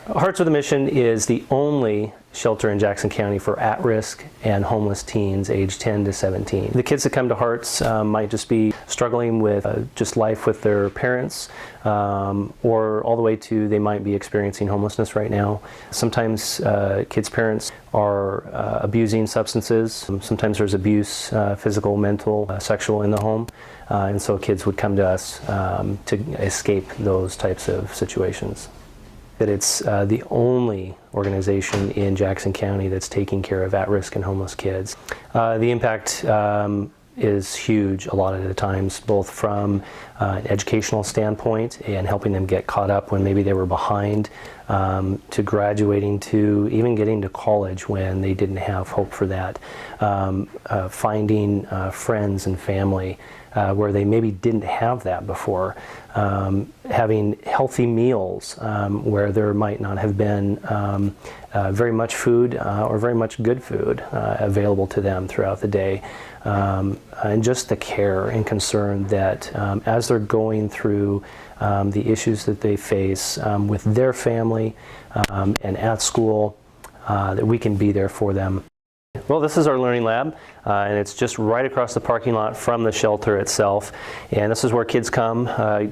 Hearts with a Mission is the only shelter in Jackson County for at-risk and homeless teens aged 10 to 17. The kids that come to Hearts might just be struggling with just life with their parents, or all the way to they might be experiencing homelessness right now. Sometimes kids' parents are abusing substances. Sometimes there's abuse, physical, mental, sexual in the home, and so kids would come to us to escape those types of situations. That it's the only organization in Jackson County that's taking care of at-risk and homeless kids. The impact is huge a lot of the times, both from an educational standpoint and helping them get caught up when maybe they were behind, to graduating, to even getting to college when they didn't have hope for that, finding friends and family where they maybe didn't have that before, having healthy meals where there might not have been very much food or very much good food available to them throughout the day, and just the care and concern that as they're going through the issues that they face with their family and at school, that we can be there for them. Well, this is our learning lab, and it's just right across the parking lot from the shelter itself. And this is where kids come,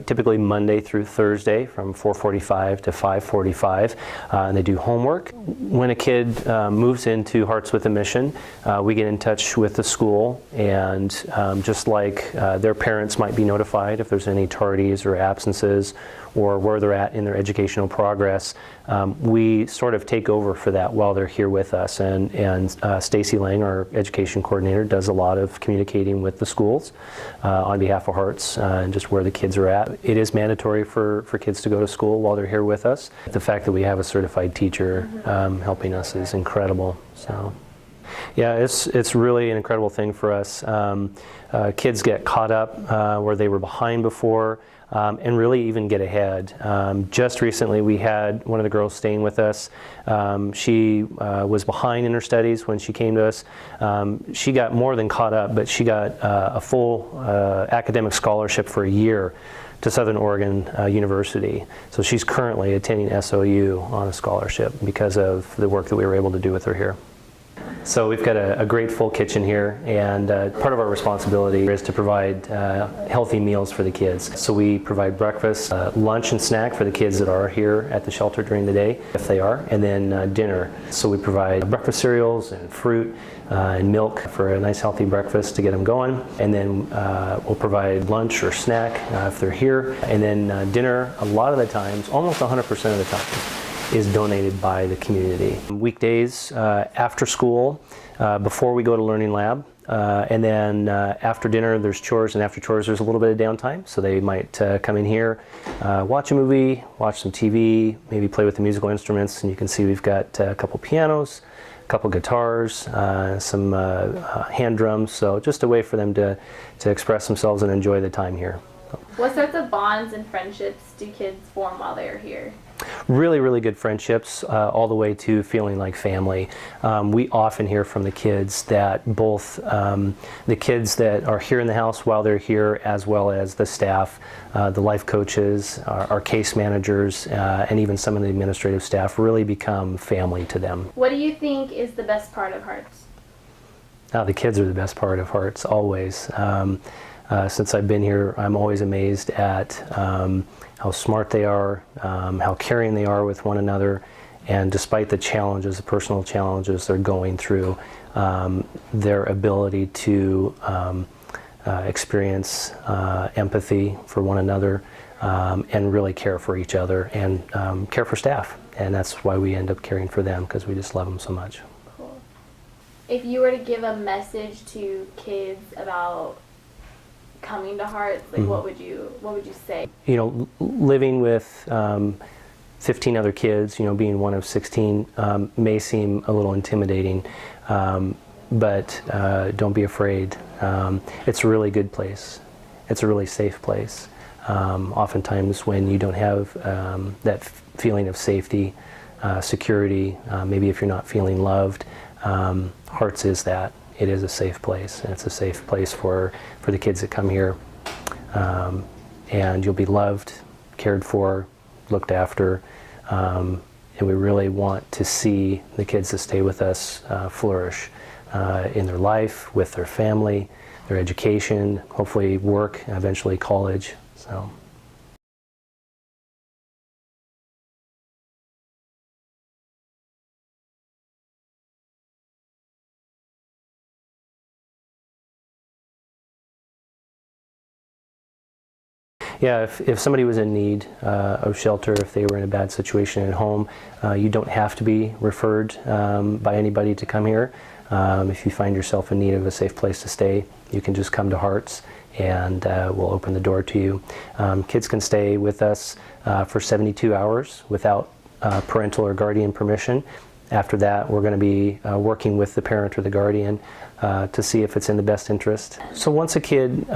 typically Monday through Thursday from 4:45 to 5:45, and they do homework. When a kid moves into Hearts with a Mission, we get in touch with the school, and just like their parents might be notified if there's any tardies or absences, or where they're at in their educational progress, we sort of take over for that while they're here with us. And Stacy Lang, our education coordinator, does a lot of communicating with the schools on behalf of Hearts and just where the kids are at. It is mandatory for kids to go to school while they're here with us. The fact that we have a certified teacher helping us is incredible. So, yeah, it's really an incredible thing for us. Kids get caught up where they were behind before. And really even get ahead. Just recently we had one of the girls staying with us. She was behind in her studies when she came to us. She got more than caught up, but she got a full academic scholarship for a year to Southern Oregon University. So she's currently attending SOU on a scholarship because of the work that we were able to do with her here. So we've got a great full kitchen here, and part of our responsibility is to provide healthy meals for the kids. So we provide breakfast, lunch and snack for the kids that are here at the shelter during the day, if they are, and then dinner. So we provide breakfast cereals and fruit and milk for a nice healthy breakfast to get them going, and then we'll provide lunch or snack if they're here, and then dinner a lot of the times, almost 100% of the time, is donated by the community. Weekdays after school, before we go to Learning Lab, and then after dinner there's chores, and after chores there's a little bit of downtime, so they might come in here, watch a movie, watch some TV, maybe play with the musical instruments, and you can see we've got a couple pianos, a couple guitars, some hand drums, so just a way for them to express themselves and enjoy the time here. What sorts of bonds and friendships do kids form while they're here? Really, really good friendships, all the way to feeling like family. We often hear from the kids that both the kids that are here in the house while they're here, as well as the staff, the life coaches, our case managers, and even some of the administrative staff really become family to them. What do you think is the best part of Hearts? The kids are the best part of Hearts, always. Since I've been here, I'm always amazed at how smart they are, how caring they are with one another, and despite the challenges, the personal challenges they're going through, their ability to experience empathy for one another, and really care for each other, and care for staff. And that's why we end up caring for them, because we just love them so much. Cool. If you were to give a message to kids about coming to Hearts, like what would you say? You know, living with 15 other kids, you know, being one of 16 may seem a little intimidating, but don't be afraid. It's a really good place. It's a really safe place. Oftentimes when you don't have that feeling of safety, security, maybe if you're not feeling loved, Hearts is that. It is a safe place, and it's a safe place for the kids that come here. And you'll be loved, cared for, looked after, and we really want to see the kids that stay with us flourish in their life, with their family, their education, hopefully work, and eventually college. So. Yeah, if somebody was in need of shelter, if they were in a bad situation at home, you don't have to be referred by anybody to come here. If you find yourself in need of a safe place to stay, you can just come to Hearts and we'll open the door to you. Kids can stay with us for 72 hours without parental or guardian permission. After that, we're going to be working with the parent or the guardian to see if it's in the best interest. So once a kid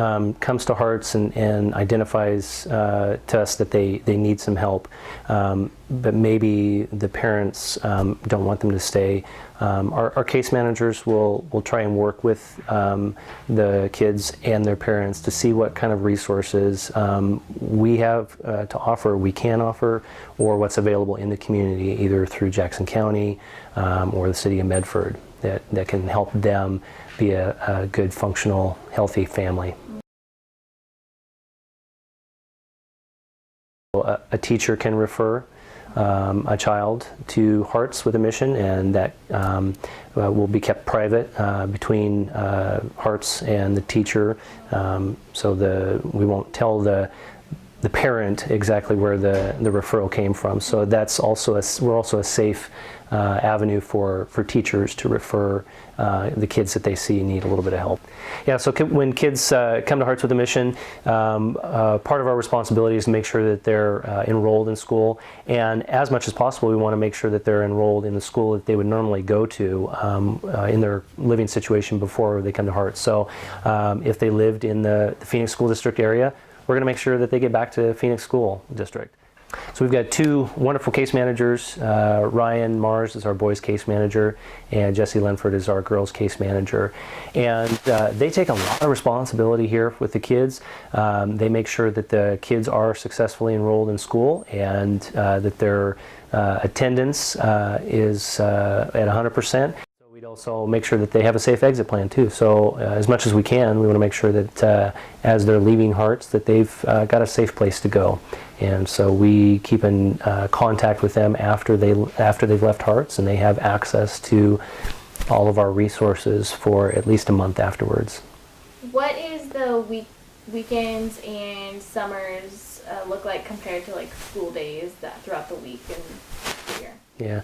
comes to Hearts and identifies to us that they need some help, but maybe the parents don't want them to stay, our case managers will try and work with the kids and their parents to see what kind of resources we have to offer, we can offer, or what's available in the community, either through Jackson County or the city of Medford, that can help them be a good, functional, healthy family. A teacher can refer a child to Hearts with a mission, and that will be kept private between Hearts and the teacher, so we won't tell the parent exactly where the referral came from. So that's also we're also a safe avenue for teachers to refer the kids that they see need a little bit of help. Yeah, so when kids come to Hearts with a Mission, part of our responsibility is to make sure that they're enrolled in school, and as much as possible we want to make sure that they're enrolled in the school that they would normally go to in their living situation before they come to Hearts. So if they lived in the Phoenix School District area, we're going to make sure that they get back to Phoenix School District. So we've got two wonderful case managers. Ryan Mars is our boys case manager, and Jesse Lenford is our girls case manager. And they take a lot of responsibility here with the kids. They make sure that the kids are successfully enrolled in school, and that their attendance is at 100%. We'd also make sure that they have a safe exit plan too. So as much as we can, we want to make sure that as they're leaving Hearts, that they've got a safe place to go. And so we keep in contact with them after they've left Hearts, and they have access to all of our resources for at least a month afterwards. What is the weekends and summers look like compared to like school days that throughout the week and the year? Yeah,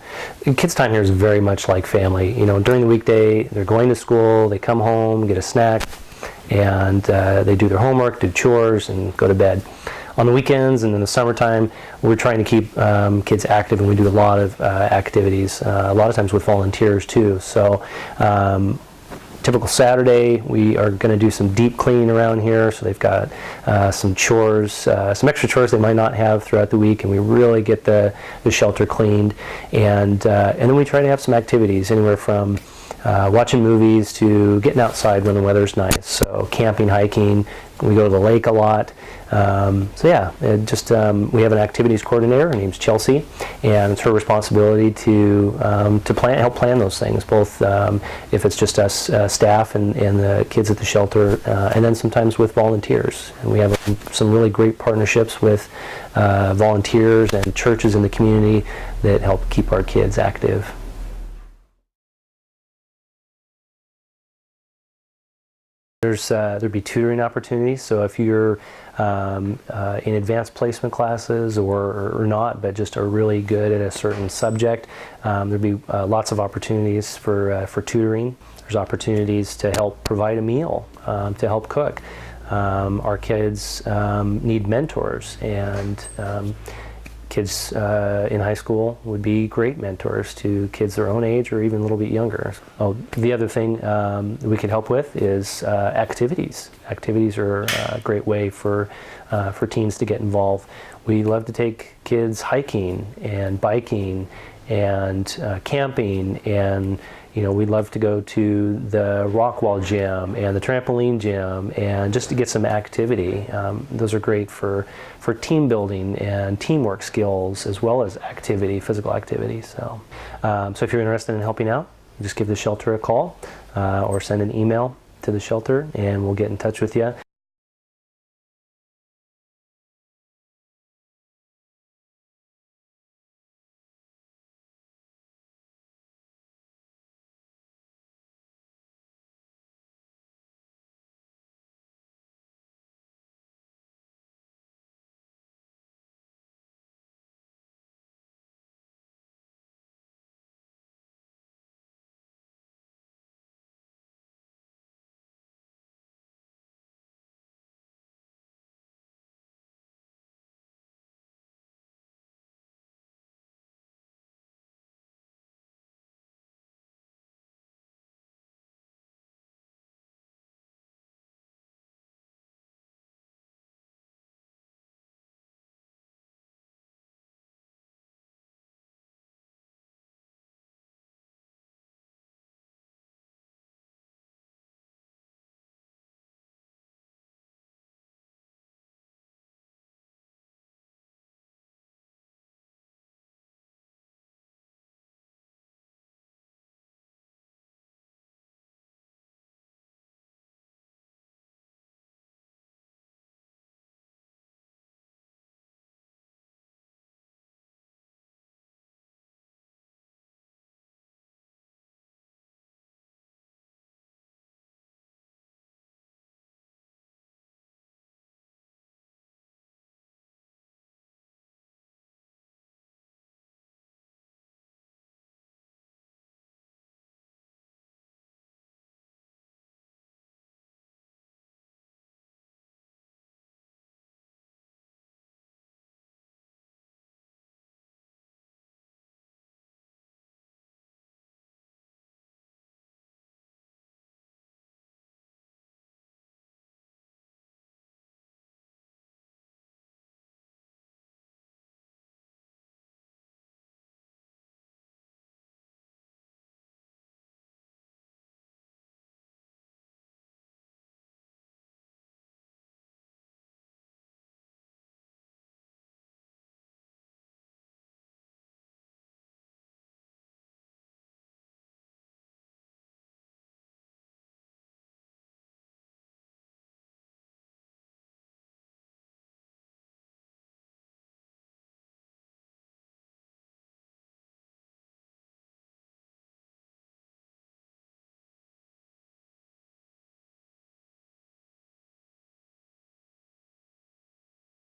kids' time here is very much like family. You know, during the weekday, they're going to school, they come home, get a snack, and they do their homework, do chores, and go to bed. On the weekends and in the summertime, we're trying to keep kids active, and we do a lot of activities, a lot of times with volunteers too. So typical Saturday, we are going to do some deep cleaning around here, so they've got some chores, some extra chores they might not have throughout the week, and we really get the shelter cleaned. And then we try to have some activities, anywhere from watching movies to getting outside when the weather's nice. So camping, hiking, we go to the lake a lot. So yeah, we have an activities coordinator. Her name's Chelsea, and it's her responsibility to help plan those things, both if it's just us staff and the kids at the shelter, and then sometimes with volunteers. And we have some really great partnerships with volunteers and churches in the community that help keep our kids active. There'd be tutoring opportunities, so if you're in advanced placement classes or not, but just are really good at a certain subject, there'd be lots of opportunities for tutoring. There's opportunities to help provide a meal, to help cook. Our kids need mentors, and kids in high school would be great mentors to kids their own age or even a little bit younger. Oh, the other thing we could help with is activities. Activities are a great way for teens to get involved. We love to take kids hiking and biking and camping, and we'd love to go to the rock wall gym and the trampoline gym, and just to get some activity. Those are great for team building and teamwork skills, as well as physical activity. So if you're interested in helping out, just give the shelter a call or send an email to the shelter, and we'll get in touch with you.